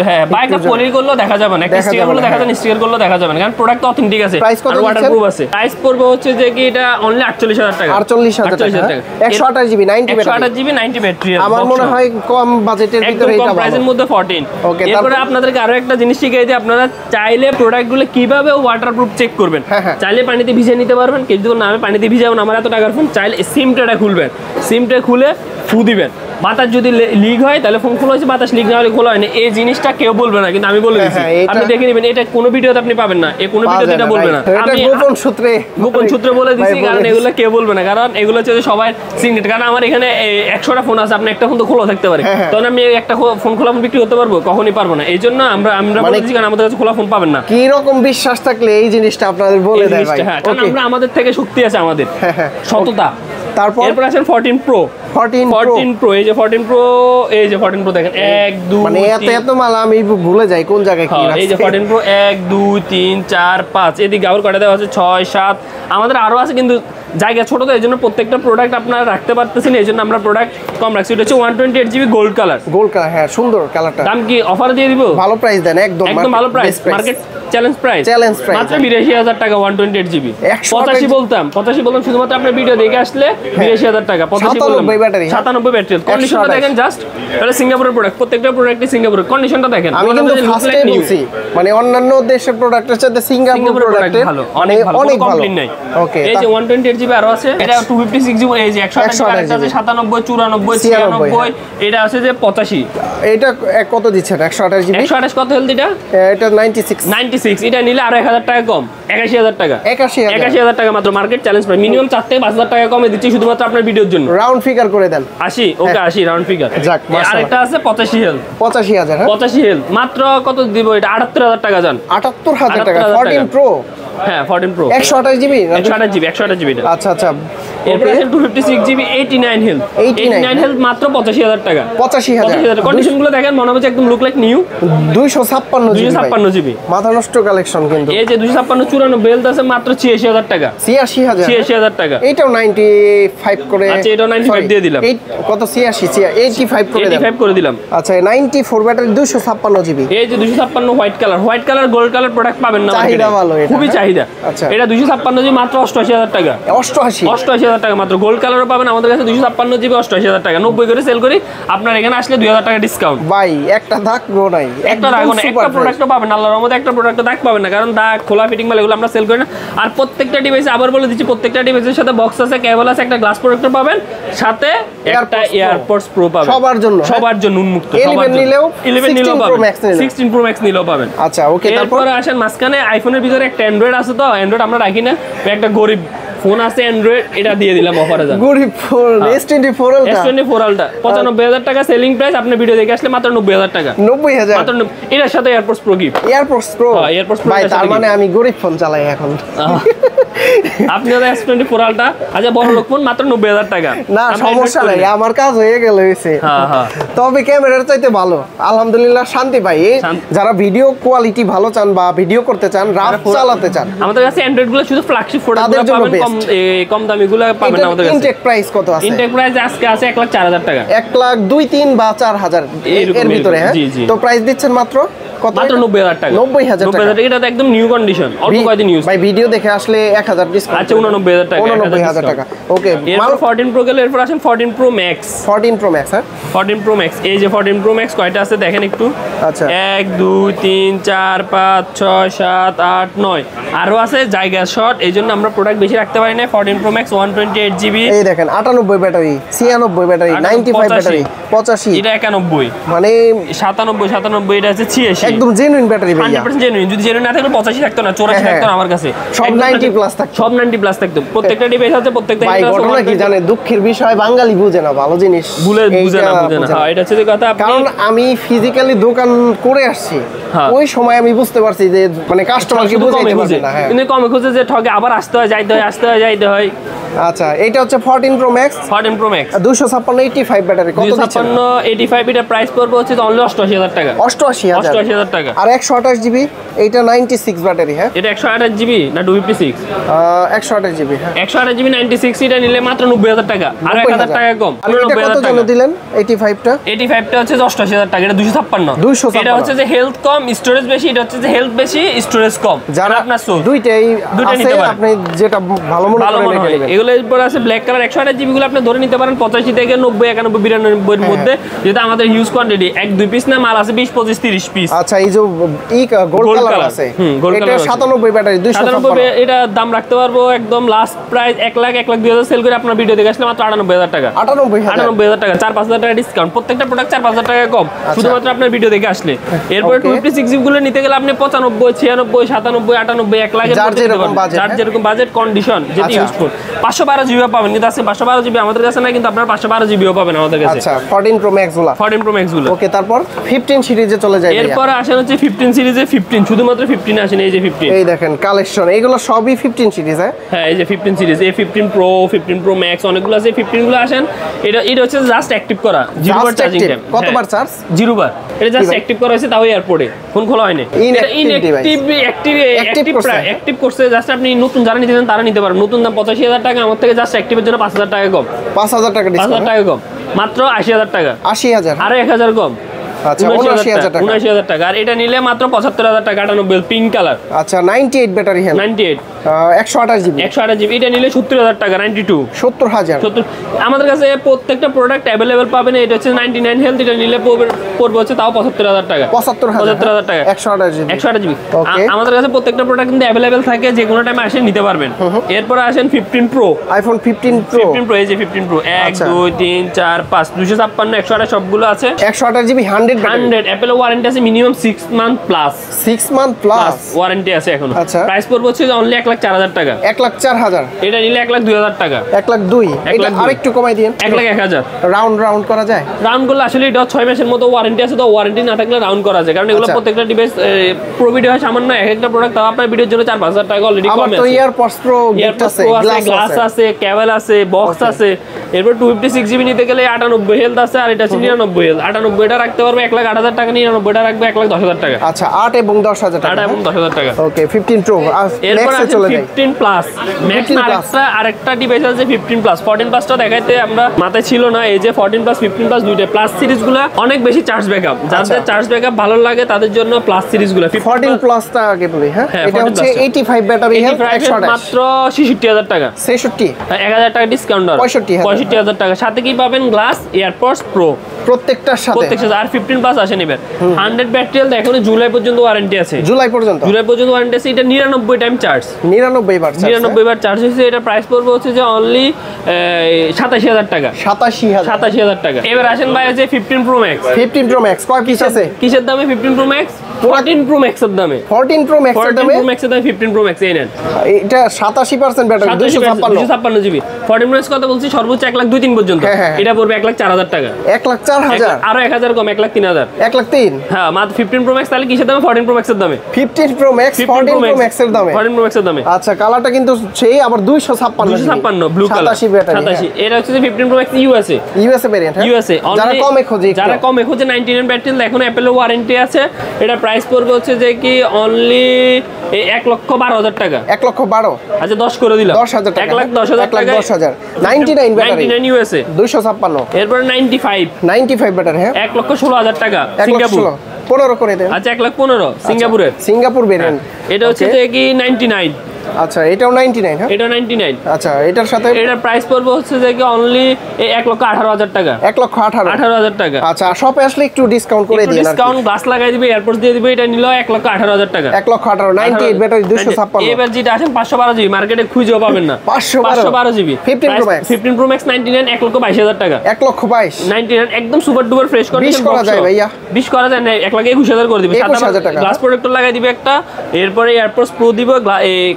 হ্যাঁ, বাইকটা পলি করলো দেখা যাবে না, একটা স্টিকার করলো দেখা যাবে না, স্টিকার করলো দেখা যাবে না, কারণ প্রোডাক্ট তো অথেন্টিক আছে আর ওয়াটারপ্রুফ আছে। প্রাইস পড়বে হচ্ছে যে কি এটা অনলি 48000 টাকা। 48000 টাকা, 128 জিবি 90 ব্যাটারি, 128 জিবি 90 ব্যাটারি। আমার মনে হয় কম বাজেটের ভিতরে এটা কম প্রাইসের মধ্যে 14। ওকে, এরপরে আপনাদেরকে আরো একটা জিনিস শিখিয়ে দিই, আপনারা চাইলে প্রোডাক্টগুলো কিভাবে ওয়াটারপ্রুফ চেক করবেন। চাইলে পানিতে ভিজিয়ে নিতে পারবেন, কেউ যদি না আমি পানিতে ভিজাবো না, আমার এত টাকার ফোন, চাইলে সিম ট্রেটা খুলবেন, সিম ট্রে খুলে ফু দিবেন, বাতাস যদি লিক হয় তাহলে ফোন খোলা হয়েছে, বাতাস লিক না হলে খোলা হয়নি, এই জিনিসটা কেউ বলবে না, কিন্তু আমি বলে দিচ্ছি, আপনি দেখে নেবেন। এটা কোনো ভিডিওতে আপনি পাবেন না, এই কোনো ভিডিওতে এটা বলবে না, আমি গোপন সূত্রে বলে দিচ্ছি, কারণ এগুলো কেউ বলবে না, কারণ এগুলো হচ্ছে সবাই সিক্রেট। কারণ আমার এখানে 100টা ফোন আছে, আপনি একটা ফোন তো খোলা থাকতে পারে, তখন আমি একটা ফোন খোলা ফোন বিক্রি করতে পারবো? কখনই পারবো না। এই জন্য আমরা বলে দিচ্ছি, কারণ আমাদের কাছে খোলা ফোন পাবেন না। কি রকম বিশ্বাস থাকলে এই জিনিসটা আপনাদের বলে দেয় ভাই, কারণ আমরা আমাদের থেকে শক্তি আছে, আমাদের সততা। তারপর এরপর আসেন 14 প্রো। এই যে 14 প্রো দেখেন, 1 2 মানে এত মাল আমি ভুলে যাই কোন জায়গায় কি আছে। এই যে 14 প্রো 1 2 3 4 5, এদিকে আবার কয়টা দেওয়া আছে 6 7, আমাদের আরো আছে, কিন্তু জায়গা ছোট, তো এই জন্য প্রত্যেকটা প্রোডাক্ট আপনারা রাখতে পারতেছেন, এই জন্য আমরা প্রোডাক্ট কম রাখছি। এটা হচ্ছে 128 জিবি গোল্ড কালার। হ্যাঁ, সুন্দর কালারটা। দাম কি অফার দিয়ে দিব? ভালো প্রাইস দেন, একদম ভালো প্রাইস, মার্কেট চ্যালেঞ্জ প্রাইস মাত্র 82000 টাকা 128 জিবি। 85 বলতাম শুধুমাত্র আপনার ভিডিও দেখে আসলে 82000 টাকা। 85 বললাম, 97 ব্যাটারি। কন্ডিশনটা দেখেন জাস্ট, এটা সিঙ্গাপুরের প্রোডাক্ট, প্রত্যেকটা প্রোডাক্টই সিঙ্গাপুরের। কন্ডিশনটা দেখেন, আমি কিন্তু ফার্স্ট টাইম বলছি, মানে অন্যান্য দেশের প্রোডাক্টের সাথে সিঙ্গাপুর প্রোডাক্ট ভালো, অনেক ভালো। ওকে, এই যে 128 জিবি আরো আছে, এটা 256 জিবি, এই যে 128 আছে 97 94 96, এটা আছে যে 85। এটা কত দিচ্ছেন? 128 জিবি 128 কত হেলথ? এটা 96। এটা নিলে আরো 1000 টাকা কম, 81000 টাকা। 81000 টাকা মাত্র, মার্কেট চ্যালেঞ্জ প্রাইস। মিনিমাম 4 থেকে 5000 টাকা কমে দিচ্ছি শুধুমাত্র আপনার ভিডিওর জন্য। রাউন্ড ফিগার করে দেন 80। ওকে, 80 রাউন্ড ফিগার। আরেকটা আছে 85 হেলথ। 85000, হ্যাঁ 85 হেলথ মাত্র কত দিব? এটা 78000 টাকা জান। 78000 টাকা 14 প্রো। হ্যাঁ, 14 প্রো 128 জিবি 128 জিবি। আচ্ছা। এরপর আছে 256 জিবি 89 হেলথ। 89 হেলথ মাত্র 85000 টাকা। 85000। কন্ডিশনগুলো দেখেন, মনে হচ্ছে একদম লুক লাইক নিউ। 256 জিবি মাথা নষ্ট কালেকশন কিন্তু। এই যে 256 94 হেলথ আছে মাত্র 86000 টাকা। 86000 টাকা। এটাও 95 করে। আচ্ছা, এটাও 95 দিয়ে দিলাম। কত? 85 করে দিলাম। 85 করে দিলাম। আচ্ছা, 94 ব্যাটারি 256 জিবি। এই যে 256 white colour gold colour product পাবেন না মার্কেটে, চাহিদা ভালো, এটা খুবই চাহিদা। আচ্ছা, এটা 256 জিবি মাত্র 88000 টাকা। 88000 টাকা মাত্র। গোল্ড কালারও পাবেন আমাদের কাছে 256 জিবি 88000 টাকা। 90 করে সেল করি, আপনার এখানে আসলে 2000 টাকা ডিসকাউন্ট। ভাই একটা দাগ গো নাই, একটা দাগ না, একটা প্রোডাক্টও পাবেন আল্লাহর রহমতে, একটা প্রোডাক্টও দাগ পাবেন না, কারণ দাগ খোলা ফিটিং মাল এগুলো আমরা সেল করি না। আর প্রত্যেকটা ডিভাইসে আবার বলে দিচ্ছি, প্রত্যেকটা ডিভাইসের সাথে বক্স আছে, কেবল আছে, একটা গ্লাস প্রোডাক্টর পাবেন, সাথে একটা এয়ারপডস প্রো পাবেন সবার জন্য উন্মুক্ত। 11 নিলেও 16 প্রো ম্যাক্স নিলেও পাবেন। আচ্ছা, ওকে। তারপরে আসেন মাঝখানে আইফোনের ভিতরে একটা অ্যান্ড্রয়েড আছে, তো অ্যান্ড্রয়েড আমরা রাখি না, একটা গরিব ফোন আছে অ্যান্ড্রয়েড, এটা দিয়ে দিলাম অফারে। গরিব ফোন S24 আলটা 95000 টাকা সেলিং প্রাইস। আপনি ভিডিও দেখে আসলে মাত্র 90000 টাকা। 90000 মাত্র। এটার সাথে AirPods pro gift. AirPods pro ভাই, তার মানে আমি গরিব ফোন চালাই এখন। আপনি S24 আলটা আচ্ছা বড় লোক ফোন, মাত্র 90000 টাকা। না, সমস্যা নাই, আমার কাজ হয়ে গেল হইছে। তবে ক্যামেরার চাইতে ভালো, আলহামদুলিল্লাহ শান্তি পাই। যারা ভিডিও কোয়ালিটি ভালো চান বা ভিডিও করতে চান, রাফ চালাতে চান, আমাদের কাছে অ্যান্ড্রয়েড গুলো শুধু ফ্ল্যাগশিপ প্রোডাক্ট পাবেন, কম দামি গুলো পাবেন আমাদের কাছে। ইনটেক প্রাইস কত আছে? ইনটেক প্রাইস আজকে আছে 1,04,000 টাকা। 1,02,000, 3,000 বা 4,000 এর ভিতরে। হ্যাঁ, তো প্রাইস দিচ্ছেন মাত্র কত? মাত্র 90,000 টাকা। 90,000 টাকা। 90,000 এটা তো একদম নিউ কন্ডিশন, অল্প কয়েকদিন ইউজ। ভাই ভিডিও দেখে আসলে 1000 ডিসকাউন্ট। আচ্ছা 89,000 টাকা। 89,000 টাকা। ওকে, এরপর 14 প্রো গেলে এরপর আসেন 14 প্রো ম্যাক্স। 14 প্রো ম্যাক্স, হ্যাঁ 14 প্রো ম্যাক্স, এই যে 14 প্রো ম্যাক্স কয়টা আছে দেখেন একটু। আচ্ছা 1 2 3 4 5 6 7 8 9 আরো আছে জায়গা শর্ট, এই জন্য আমরা প্রোডাক্ট বেশি রাখতে পারি না। 14 প্রো ম্যাক্স 128 জিবি, এই দেখেন 98 ব্যাটারি, 96 ব্যাটারি, 95 ব্যাটারি, 85, এটা 91, মানে 97 এটা আছে 86, একদম জেনুইন ব্যাটারি ভাইয়া। 100% জেনুইন। যদি জেনুইন না থাকলে 85 থাকতো না, 84 থাকতো না আমার কাছে, সব 90 প্লাস থাকতো। সব 90 প্লাস থাকতো। প্রত্যেকটা ডিভাইস আছে, প্রত্যেকটা ভাই ঘটনা কি জানেন, দুঃখের বিষয় বাঙালি বুঝে না ভালো জিনিস, বুঝে না। হ্যাঁ এটা হচ্ছে কথা। কারণ আমি ফিজিক্যালি দোকান করে আসছি, ওই সময় আমি বুঝতে পারছি যে মানে কাস্টমারকে বুঝাইতে পারবে না। হ্যাঁ কিন্তু কমে খুঁজে যে ঠকে আবার আসতে হয়, যাইতে হয়, আসতে হয়, যাইতে হয়। আচ্ছা এটা হচ্ছে 14 pro max, 14 pro max 256 85 battery, কত দিচ্ছেন? 256 85 এটা প্রাইস পড়বে হচ্ছে অনলি 88,000 টাকা। 88,000 টাকা। আর 128 জিবি, এইটা 96 ব্যাটারি, হ্যাঁ এটা 128 জিবি না 256? 128 জিবি, হ্যাঁ 128 জিবি 96, এটা নিলে মাত্র 90,000 টাকা, আর 1,000 টাকা কম। আর এটা কত জন্য দিলেন 85টা? 85টা হচ্ছে 88,000 টাকা, এটা 256। এটা হচ্ছে যে হেলথ কম স্টোরেজ বেশি, এটা হচ্ছে যে হেলথ বেশি স্টোরেজ কম। যারা আপনার সোর্স দুইটাই আছে, নিতে পারেন, আপনি যেটা ভালো মনে করেন এটা নেবেন। এগুলোর পর আছে ব্ল্যাক কালার 128 জিবি গুলো আপনি ধরে নিতে পারেন 85 থেকে 90 91 92 এর মধ্যে, যেটা আমাদের হিউজ কোয়ান্টিটি, 1 2 পিস না মাল আছে 20 25 30 পিস। আচ্ছা এই যে গোল্ড কালার আছে, এটা 97 ব্যাটারি 256, এটা দাম রাখতে পারবো একদম লাস্ট প্রাইস 1 লাখ 2,000 সেল করে আপনার ভিডিও দেখে আসলে মাত্র 98,000 টাকা। 98,000 টাকা, 4-5,000 টাকা ডিসকাউন্ট, প্রত্যেকটা প্রোডাক্ট 4-5,000 টাকা কম শুধুমাত্র আপনার ভিডিও দেখে আসলে। এরপরে 256 জিবি গুলো নিতে গেলে আপনি 95 96 97 98 1 লাখের মধ্যে নিতে পারবেন, যার যেরকম বাজেট কন্ডিশন যেটা ইউজ করুন। 512 জিবি পাবেন, কিন্তু আছে 512 জিবি আমাদের কাছে না, কিন্তু আপনারা 512 জিবিও পাবেন আমাদের কাছে। আচ্ছা 14 প্রো ম্যাক্স গুলো, 14 প্রো ম্যাক্স গুলো। ওকে, তারপর 15 সিরিজে চলে যাই। এরপর আসেন হচ্ছে 15 সিরিজে, 15 শুধুমাত্র 15 আসেন, এই যে 15, এই দেখেন কালেকশন, এগুলো সবই 15 সিরিজ, হ্যাঁ এই যে 15 সিরিজ, এই 15 প্রো 15 প্রো ম্যাক্স অনেকগুলো আছে। 15 গুলো আসেন, এটা হচ্ছে জাস্ট অ্যাক্টিভ করা, 0 বার চার্জিং টাইম। কতবার চার্জ? 0 বার। এটা জাস্ট অ্যাক্টিভ করা হয়েছে, তাও এয়ারপোর্টে, ফোন খোলা হয়নি। এটা অ্যাক্টিভ করছে, জাস্ট আপনি নতুন যারা নিতে চান তারা নিতে পারেন। নতুন দাম 85,000 টাকা, আমার থেকে জাস্ট অ্যাক্টিভের জন্য 5,000 টাকা কম। 5,000 টাকা ডিসকাউন্ট, 5,000 টাকা কম, মাত্র 80,000 টাকা। 80,000 আরো 1,000 কম, আচ্ছা 79,000 টাকা। 79,000 টাকা। আর এটা নিলে মাত্র 75,000 টাকা, 98 পিঙ্ক কালার। আচ্ছা 98 ব্যাটারি, হ্যাঁ 98 128 জিবি, 128 জিবি, এটা নিলে 70,000 টাকা। 92 70,000। আমাদের কাছে প্রত্যেকটা প্রোডাক্ট অ্যাভেলেবেল পাবেন। এটা হচ্ছে 99 হেলথ, এটা নিলে পড়বে হচ্ছে তাও 75,000 টাকা। 75,000 টাকা 128 জিবি, 128 জিবি। আমাদের কাছে প্রত্যেকটা প্রোডাক্ট কিন্তু অ্যাভেলেবেল থাকে, যে কোনো টাইমে আসে নিতে পারবেন। এরপর আসেন 15 প্রো, আইফোন 15 প্রো, 15 প্রো, এই যে 15 প্রো 1 2 3 4 5 256 128 সবগুলো আছে। 128 জিবি 100 অ্যাপেল ওয়ারেন্টি আছে minimum 6 month plus, 6 month plus warranty আছে এখনো। আচ্ছা প্রাইস পড়বে হচ্ছে অনলি 1,04,000 টাকা। 1,04,000, এটা নিলে 1,02,000 টাকা। 1,02,000, এটা আরেকটু কমাই দিন, 1,01,000। রাউন্ড করা যায়? রাউন্ড করলে আসলে এটা 6 মাসের মতো ওয়ারেন্টি আছে, তো ওয়ারেন্টি না থাকলে রাউন্ড করা যায়, কারণ এগুলো প্রত্যেকটা ডিভাইস প্রোভিড হয় সামান্য, এক একটা প্রোডাক্ট তাও আপনার ভিডিওর জন্য 4-5,000 টাকা অলরেডি কম আছে। আমার তো ইয়ারপডস প্রো গিফট আছে, গ্লাস আছে, কেবল আছে, বক্স আছে। এরপর 256 জিবি নিতে গেলে 98 হেলথ আছে, আর এটা হচ্ছে 99 হেলথ। 98 টা রাখতে পারবে 1,08,000 টাকা, 99 টা রাখবে 1,10,000 টাকা। আচ্ছা 8 এবং 10,000 টাকা, 8 এবং 10,000 টাকা। ওকে 15 প্রো। এরপর নেক্সটে চলে যাই 15 প্লাস। ম্যাক্স আরেকটা ডিভাইস আছে 15 প্লাস। 14 প্লাসটা দেখাইতে আমরা মাথায় ছিল না, এই যে 14 প্লাস 15 প্লাস দুইটা প্লাস সিরিজগুলো অনেক বেশি চার্জ ব্যাকআপ, যাদের চার্জ ব্যাকআপ ভালো লাগে তাদের জন্য প্লাস সিরিজগুলো। 14 প্লাসটা আগে বলি, হ্যাঁ এটা হচ্ছে 85 ব্যাটারি, হেলথ 128, মাত্র 66,000 টাকা। 66, 1,000 টাকা ডিসকাউন্ট, 65,000 টাকা। সাথে কি পাবেন? গ্লাস, এয়ারপডস প্রো প্রত্যেকটার সাথে। আর 15 প্লাস আসে নেবেন। 100 ব্যাটারি হেলথ এখনো জুলাই পর্যন্ত ওয়ারেন্টি আছে, জুলাই পর্যন্ত ওয়ারেন্টি আছে। এটা 99 টাইম চার্জ, 99 বার 99 বার চার্জ হচ্ছে। এটা প্রাইস পড়বে হচ্ছে যে অনলি 87,000 টাকা। 87,000 টাকা। এবার আসেন ভাই আছে 15 প্রো ম্যাক্স। 15 প্রো ম্যাক্স কয় পিস আছে? কিসের দামে 15 প্রো ম্যাক্স? 14 প্রো ম্যাক্সের দামে। 14 প্রো ম্যাক্সের দামে 15 প্রো ম্যাক্স এই নেন। এটা 87% ব্যাটারি, 256 জিবি। 14 প্রো ম্যাক্স কথা বলছি সর্বোচ্চ 1,02,3 পর্যন্ত। এটা পড়বে 1,04,000 টাকা। 1,04,000, আরো 1,000 কম, 1,03,000। 1,03,000, হ্যাঁ মাত্র 15 প্রো ম্যাক্স। তাহলে কিসের দামে? 14 প্রো ম্যাক্সের দামে। 15 প্রো ম্যাক্স 14 প্রো ম্যাক্সের দামে, 14 প্রো ম্যাক্সের দামে। আচ্ছা কালারটা কিন্তু সেই আবার 256 ব্লু কালার, 87 ব্যাটারি। 87। এটা হচ্ছে যে 15 প্রো ম্যাক্স ইউএসএ ভেরিয়েন্ট, হ্যাঁ ইউএসএ। যারা কমে খোঁজে 99 ব্যাটারি এখন অ্যাপেল ওয়ারেন্টি আছে। এটা প্রাইস পড়বে হচ্ছে যে কি অনলি 1,12,000 টাকা। 1,12,000, আচ্ছা 10 করে দিলাম, 10,000 টাকা, 1,10,000 টাকা। 1,10,000, 99 ব্যাটারি, 99 ইউএসএ, 256। এরপর 95 95 ব্যাটারি, হ্যাঁ 1,16,000 টাকা। 15 করে দেন। আচ্ছা 1,15,000 সিঙ্গাপুরের। Singapore variant. এটা হচ্ছে যে কি 99। আচ্ছা এটাও 99 হ্যাঁ? এটা 99। আচ্ছা এটার সাথে এটার প্রাইস পড়বে হচ্ছে যে কি অনলি 1,18,000 টাকা। 1,18,000 টাকা। আচ্ছা শপে আসলে একটু ডিসকাউন্ট করে দিন। ডিসকাউন্ট গ্লাস লাগাই দিবে, এয়ারপোর্ট দিয়ে দিবে। এটা নিলো 1,18,000 টাকা। 1,18,000 98 ব্যাটারি 256। এবার যেটা আসেন 512 জিবি, মার্কেটে খুঁজেও পাবেন না। 512 GB 15 Pro Max। 15 Pro Max 99 1,22,000 টাকা। 1,22,000 99 একদম সুপার ডুপার ফ্রেশ কন্ডিশন। 20 করা যায় ভাইয়া? 20 করা যায় না, 1,21,000 করে দিবে। 21,000 টাকা। গ্লাস প্রোটেক্টর লাগাই দিবে একটা, এরপরে এয়ারপোর্টস প্রো দিব,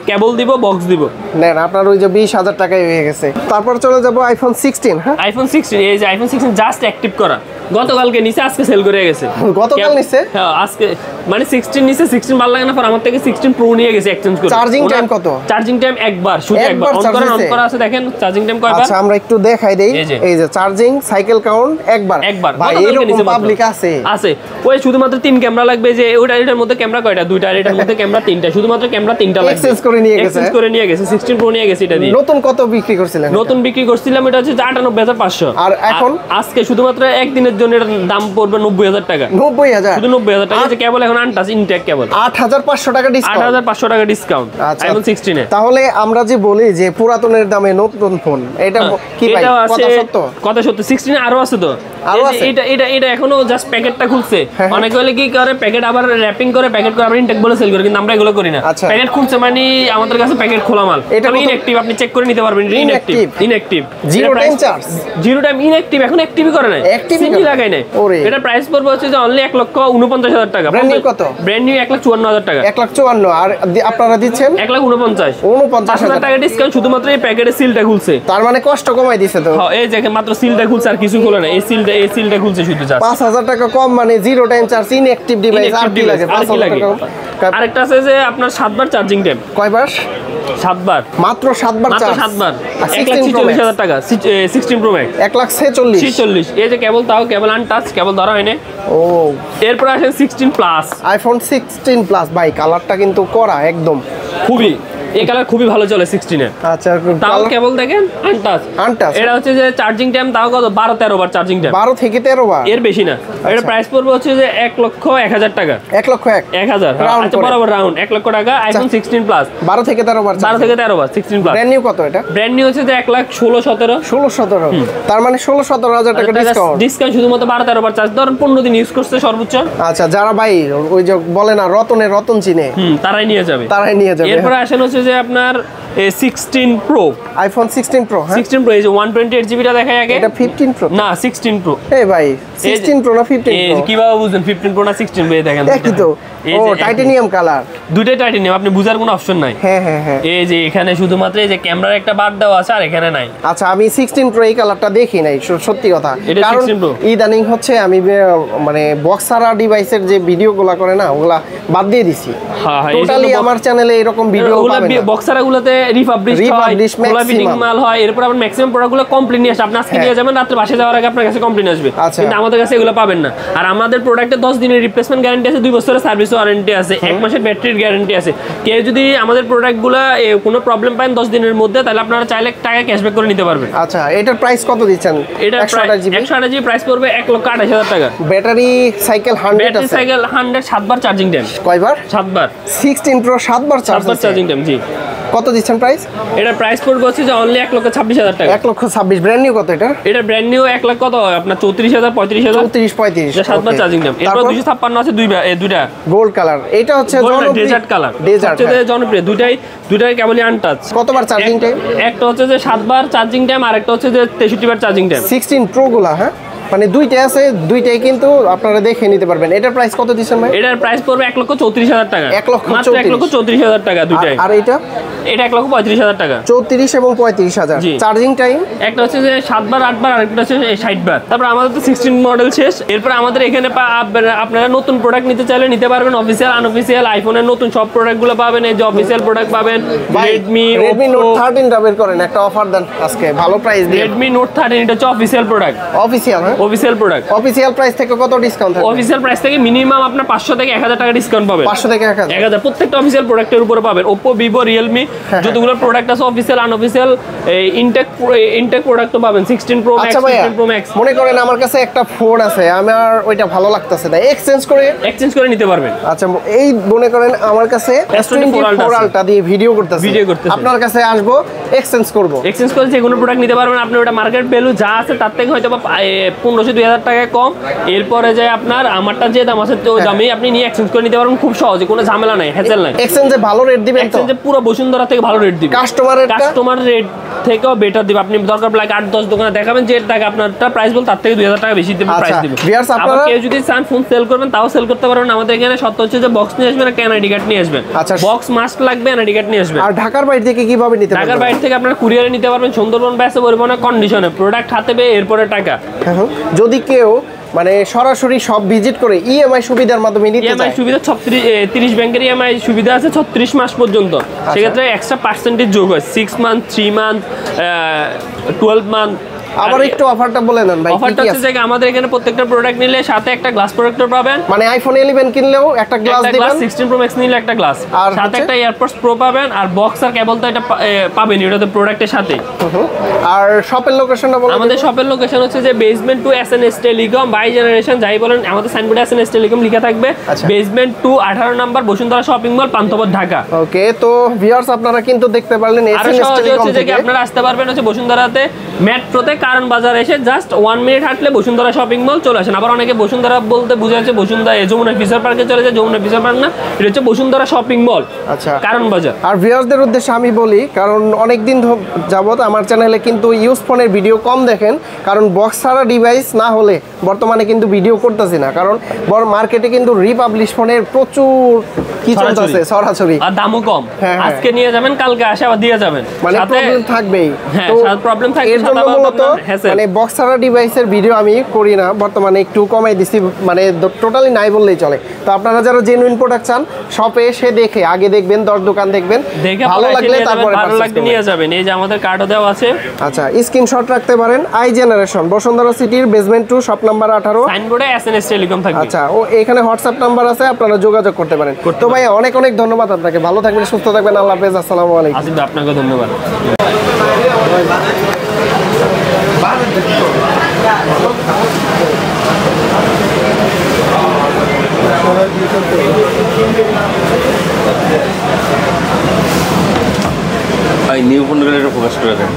কেবল দিব, বক্স দিব। নেন আপনার ওই যে 20,000 টাকায় হয়ে গেছে। তারপর চলে যাব আইফোন 16 হ্যাঁ? আইফোন 16, এই যে আইফোন 16 জাস্ট অ্যাক্টিভ করা, গতকালকে নিচে, আজকে সেল করে গেছে। গতকাল নিচে? হ্যাঁ আজকে মানে 16 নিচে, 16 ভালো লাগে না, পর আমার থেকে 16 প্রো নিয়ে গেছে এক্সচেঞ্জ করে। চার্জিং টাইম কত? চার্জিং টাইম একবার, শুধু একবার অন করেন, অন করা আছে দেখেন চার্জিং টাইম কয়বার। আচ্ছা আমরা একটু দেখাই দেই। এই যে চার্জিং সাইকেল কাউন্ট একবার। ভাই এরকম পাবলিক আছে? আছে। ওই শুধুমাত্র 3 ক্যামেরা লাগবে, যে ওইটার মধ্যে ক্যামেরা কয়টা? 2টা, আর এটার মধ্যে ক্যামেরা 3টা, শুধুমাত্র ক্যামেরা 3টা লাগবে। এক্সচেঞ্জ করে নিয়ে গেছে। এক্সচেঞ্জ করে নিয়ে গেছে, 16 প্রো নিয়ে গেছে এটা দিয়ে। নতুন কত বিক্রি করছিলেন? নতুন বিক্রি করছিলাম এটা হচ্ছে 98,500। আর এখন আজকে শুধুমাত্র একদিনের জন্য এটার দাম পড়বে 90,000 টাকা। 90,000 শুধু 90,000 টাকা। এই যে কেবল এখন আনটাচ ইনটেক কেবল 8,500 টাকা ডিসকাউন্ট। 8,500 টাকা ডিসকাউন্ট আইফোন 16 এ। তাহলে আমরা যে বলি যে পুরাতনের দামে নতুন ফোন, এটা কি ভাই কথা সত্য? কথা সত্য। 16 এ আরো আছে তো। আরো আছে? এটা এখনো জাস্ট প্যাকেটটা খুলছে। অনেকে বলে কি করে, প্যাকেট আবার র‍্যাপিং করে, প্যাকেট করে আবার ইনটেক বলে সেল করে, কিন্তু আমরা এগুলো করি না। প্যাকেট খুলছে মানে আমাদের কাছে প্যাকেট খোলা মাল। এটা ইনঅ্যাক্টিভ, আপনি চেক করে নিতে পারবেন। Inactive zero time charge, zero time inactive, এখন অ্যাক্টিভই করে না, সিমই লাগাই নাই। এটা প্রাইস পড়বে হচ্ছে যে অনলি 1,49,000 টাকা। ব্র্যান্ড নিউ কত? ব্র্যান্ড নিউ 1,54,000 টাকা। 1,54,000 আর আপনারা দিচ্ছেন 1,49,000 টাকা ডিসকাউন্ট। শুধুমাত্র এই প্যাকেটের সিলটা খুলছে, তার মানে কষ্ট কমাই দিছে তো। হ্যাঁ এই যে মাত্র সিলটা খুলছে, আর কিছু খোলে না। এই সিলটা খুলছে শুধু জাস্ট। 5,000 টাকা কম, মানে zero time charge inactive device. আর কি লাগে? 5,000 টাকা। আরেকটা আছে যে আপনার 7 বার চার্জিং টাইম। কয়বার? 7 বার, মাত্র 7 বার চার্জ। 7 বার 1,46,000 টাকা। 16 প্রো ম্যাক্স 1,46,000। এই যে কেবল, তাও কেবল আনটাচ, কেবল ধরা হয়নি। ও এরপর আসেন 16 প্লাস। আইফোন 16 প্লাস ভাই কালারটা কিন্তু করা একদম খুবই, এই কালার খুবই ভালো চলে 16 এ। আচ্ছা তাও কেবল দেখেন আনটাচ। এটা হচ্ছে যে চার্জিং টাইম তাও কত? 12-13 বার চার্জিং টাইম। 12 থেকে 13 বার, এর বেশি না। এটা প্রাইস পড়বে হচ্ছে যে 1,01,000 টাকা। 1,01,000 আচ্ছা বরাবর রাউন্ড 1 লক্ষ টাকা। আইফোন 16 প্লাস 12 থেকে 13 বার, 12 থেকে 13 বার 16 প্লাস। ব্র্যান্ড নিউ কত এটা? ব্র্যান্ড নিউ হচ্ছে যে 1,16,17 তার মানে 16-17 টাকা ডিসকাউন্ট। শুধুমাত্র 12-13 বার চার্জ, ধরুন 15 দিন ইউজ করছে সর্বোচ্চ। আচ্ছা যারা ভাই ওই যে বলে না রতনের রতন চিনে, তারাই নিয়ে যাবে। এরপর আসেন হচ্ছে যে আপনার 16 প্রো, আইফোন 16 প্রো। 16 প্রো এই যে 128 জিবিটা দেখায় আগে। এটা 15 প্রো না 16 প্রো। এই ভাই 16 প্রো না 15 এই প্রো? কিভাবে বুঝেন 15 প্রো না 16 প্রো? দেখেন একই তো। ও টাইটানিয়াম কালার, দুইটাই টাইটানিয়াম, আপনি বুঝার কোনো অপশন নাই। হ্যাঁ হ্যাঁ হ্যাঁ। এই যে এখানে শুধুমাত্র এই যে ক্যামেরার একটা বার দেওয়া আছে, আর এখানে নাই। আচ্ছা আমি 16 প্রো এই কালারটা দেখি নাই সত্যি কথা। এটা 16 প্রো। ইদানিং হচ্ছে আমি মানে বক্সারা ডিভাইসের যে ভিডিওগুলো করে না, ওগুলা বাদ দিয়ে দিছি। হ্যাঁ হ্যাঁ, টোটালি আমার চ্যানেলে এরকম ভিডিও পাবেন না। বক্সারাগুলোতে রিফাবলিশ হয়, খোলা ফিটিং মাল হয়। এরপর আবার ম্যাক্সিমাম প্রোডাক্টগুলো কমপ্লিট নিয়ে আসে। আপনি আজকে নিয়ে যাবেন, রাতে বাসে যাওয়ার আগে আপনার কাছে কমপ্লিট আসবে, কিন্তু আমাদের কাছে এগুলো পাবেন না। আর আমাদের প্রোডাক্টে 10 দিনের রিপ্লেসমেন্ট গ্যারান্টি আছে, 2 বছরের সার্ভিস ওয়ারেন্টি আছে, 1 মাসের ব্যাটারির গ্যারান্টি আছে। কেউ যদি আমাদের প্রোডাক্টগুলো কোনো প্রবলেম পান 10 দিনের মধ্যে, তাহলে আপনারা চাইলে টাকা ক্যাশব্যাক করে নিতে পারবেন। আচ্ছা এটার প্রাইস কত দিচ্ছেন? এটা 128 জিবি প্রাইস পড়বে 1,28,000 টাকা। ব্যাটারি সাইকেল 100 আছে। সাইকেল 100 7 বার চার্জিং টাইম। কয়বার? 7 বার। 16 প্রো 7 বার চার্জিং টাইম। জি কত দিচ্ছেন প্রাইস? এটা প্রাইস পড়বে হচ্ছে যে অনলি 1,26,000 টাকা। 1,26,000। ব্র্যান্ড নিউ কত এটা? এটা ব্র্যান্ড নিউ 1 লাখ কত আপনার 34,000 35,000 34-35 7 বার চার্জিং টাইম। এরপর 256 আছে দুইটা গোল্ড কালার। এটা হচ্ছে ডেজার্ট কালার, হচ্ছে যে জনপ্রিয়। দুইটাই কেবলই আনটাচ। কতবার চার্জিং টাইম? একটা হচ্ছে যে 7 বার চার্জিং টাইম, আর একটা হচ্ছে যে 63 বার চার্জিং টাইম। 16 প্রো গুলা, হ্যাঁ মানে দুইটাই আছে, দুইটাই কিন্তু আপনারা দেখে নিতে পারবেন। এটার প্রাইস কত দিচ্ছেন ভাই? এটার প্রাইস পড়বে 1,34,000 টাকা। 1,34,000 টাকা দুইটাই। আর এটা? এটা 1,35,000 টাকা। 34 এবং 35,000। চার্জিং টাইম একটা হচ্ছে যে 7 বার 8 বার, আরেকটা হচ্ছে 60 বার। তারপর আমাদের তো 16 মডেল শেষ। এরপর আমাদের এখানে আপনারা নতুন প্রোডাক্ট নিতে চাইলে নিতে পারবেন। অফিসিয়াল আনঅফিসিয়াল আইফোনের নতুন সব প্রোডাক্টগুলো পাবেন। এই যে অফিসিয়াল প্রোডাক্ট পাবেন Redmi Note 13 টা বের করেন, একটা অফার দেন আজকে ভালো প্রাইস দিয়ে। Redmi Note 13 এটা হচ্ছে অফিসিয়াল প্রোডাক্ট। অফিসিয়াল হ্যাঁ? Official product. অফিসিয়াল প্রাইস থেকে কত ডিসকাউন্ট থাকবে? অফিসিয়াল প্রাইস থেকে মিনিমাম আপনার 500 থেকে 1000 টাকা ডিসকাউন্ট পাবেন। 500 থেকে 1000 1000 প্রত্যেকটা অফিসিয়াল প্রোডাক্টের উপরে পাবেন। Oppo, Vivo, Realme যতগুলো প্রোডাক্ট আছে অফিসিয়াল আনঅফিসিয়াল ইনটেক প্রোডাক্টও পাবেন। 16 Pro Max, আচ্ছা ভাইয়া, 15 Pro Max। মনে করেন আমার কাছে একটা ফোন আছে, আমার ওইটা ভালো লাগতেছে না, এক্সচেঞ্জ করে নিতে পারবেন। আচ্ছা, এই মনে করেন আমার কাছে S24 Ultra দিয়ে ভিডিও করতেছে, আপনার কাছে আসবো, এক্সচেঞ্জ করে যে কোনো প্রোডাক্ট নিতে পারবেন। আপনি ওটা মার্কেট ভ্যালু যা আছে তার থেকে হয়তো 1500-2000 টাকা কম, এরপরে যে আপনার আমারটা যে দাম আছে ওই দামে আপনি নিয়ে এক্সচেঞ্জ করে নিতে পারবেন খুব সহজে, কোনো ঝামেলা নাই, হ্যাসেল নাই। এক্সচেঞ্জে ভালো রেট দিবেন তো? এক্সচেঞ্জে পুরো বসুন্ধরা থেকে ভালো রেট দিবেন, কাস্টমার রেট থেকেও বেটার দিবেন। আপনি দরকার পড়লে 8-10 দোকানে দেখাবেন যে টাকা আপনারটা প্রাইস বল তার থেকে 2000 টাকা বেশি দিবেন, প্রাইস দিবেন। আবার কেউ যদি চান ফোন সেল করবেন তাও সেল করতে পারবেন। আমাদের এখানে শর্ত হচ্ছে যে বক্স নিয়ে আসবেন আর এনআইডি কার্ড নিয়ে আসবেন। বক্স মাস্ট লাগবে, এনআইডি কার্ড নিয়ে আসবেন। আর ঢাকার বাইরে থেকে কিভাবে নিতে পারবেন? ঢাকার বাইরে থেকে আপনারা কুরিয়ারে নিতে পারবেন, সুন্দরবন ব্যাসে পরিবহনে কন্ডিশনে, প্রোডাক্ট হাতে পেয়ে এরপরে টাকা। যদি কেউ মানে সরাসরি সব ভিজিট করে ইএমআই সুবিধার মাধ্যমে নিতে চায়, ইএমআই সুবিধা 30 ব্যাংকের ইএমআই সুবিধা আছে 36 মাস পর্যন্ত। সেক্ষেত্রে এক্সট্রা পার্সেন্টেজ যোগ হয়, 6 মান্থ, 3 মান্থ, 12 মান্থ। আবার একটু অফারটা বলে দেন ভাই। অফারটা হচ্ছে যে আমাদের এখানে প্রত্যেকটা প্রোডাক্ট নিলে সাথে একটা গ্লাস প্রোটেক্টর পাবেন, মানে আইফোন 11 কিনলেও একটা গ্লাস দিবেন, 16 Pro Max নিলে একটা গ্লাস, আর সাথে একটা এয়ারপডস প্রো পাবেন, আর বক্স আর কেবল তো এটা পাবেন এটাতে প্রোডাক্টের সাথে। আর শপের লোকেশনটা বলুন। আমাদের শপের লোকেশন হচ্ছে যে basement 2 SNS telecom by generation, যাই বলেন আমাদের সাইনবোর্ডে SNS টেলিকম লেখা থাকবে। Basement 2 18 number Bashundhara shopping mall, Panthapath, Dhaka. Okay, তো ভিউয়ার্স আপনারা কিন্তু দেখতে পারলেন SNS টেলিকম থেকে আপনারা আসতে পারবেন হচ্ছে বসুন্ধরাতে মেট্রোতে কারণ বাজার এসে জাস্ট 1 মিনিট হাঁটলে বসুন্ধরা শপিং মল চলে আসেন। আবার অনেকে বসুন্ধরা বলতে বুঝে যাচ্ছে বসুন্ধরা যমুনা ফিচার পার্কে চলে যায়, যমুনা ফিচার পার্ক না, এটা হচ্ছে বসুন্ধরা শপিং মল, আচ্ছা, কারণ বাজার। আর ভিউয়ার্সদের উদ্দেশ্যে আমি বলি, কারণ অনেক দিন যাবত আমার চ্যানেলে কিন্তু ইউজ ফোনের ভিডিও কম দেখেন, কারণ বক্স ছাড়া ডিভাইস না হলে বর্তমানে কিন্তু ভিডিও করতেছি না, কারণ বড় মার্কেটে কিন্তু রিপাবলিশ ফোনের প্রচুর কি চলতেছে, সরাসরি, আর দামও কম। আজকে নিয়ে যাবেন, কালকে আসে আবার দিয়ে যাবেন, মানে প্রবলেম থাকবেই। তো প্রবলেম থাকবে, এর জন্য মূলত মানে বক্স ছাড়া ডিভাইসের ভিডিও আমি করি না, বর্তমানে একটু কমাই দিছি, মানে টোটালি নাই বললেই চলে। তো আপনারা যারা জেনুইন প্রোডাক্ট চান, শপে এসে দেখে আগে দেখবেন, 10 দোকান দেখবেন, ভালো লাগলে তারপরে ভালো লাগলে নিয়ে যাবেন। এই যে আমাদের কার্ডও দেওয়া আছে। আচ্ছা, স্ক্রিনশট রাখতে পারেন। আই জেনারেশন, বসুন্ধরা সিটির বেসমেন্ট 2 শপ নাম্বার 18, সাইনবোর্ডে SNS টেলিকম থাকবে। আচ্ছা, ও এখানে হোয়াটসঅ্যাপ নাম্বার আছে, আপনারা যোগাযোগ করতে পারেন। তো ভাই অনেক অনেক ধন্যবাদ আপনাকে, ভালো থাকবেন, সুস্থ থাকবেন, আল্লাহ হাফেজ, আসসালামু আলাইকুম। আসিফ, আপনাকে ধন্যবাদ। নিউ ফোনগুলো প্রকাশ করে দেন।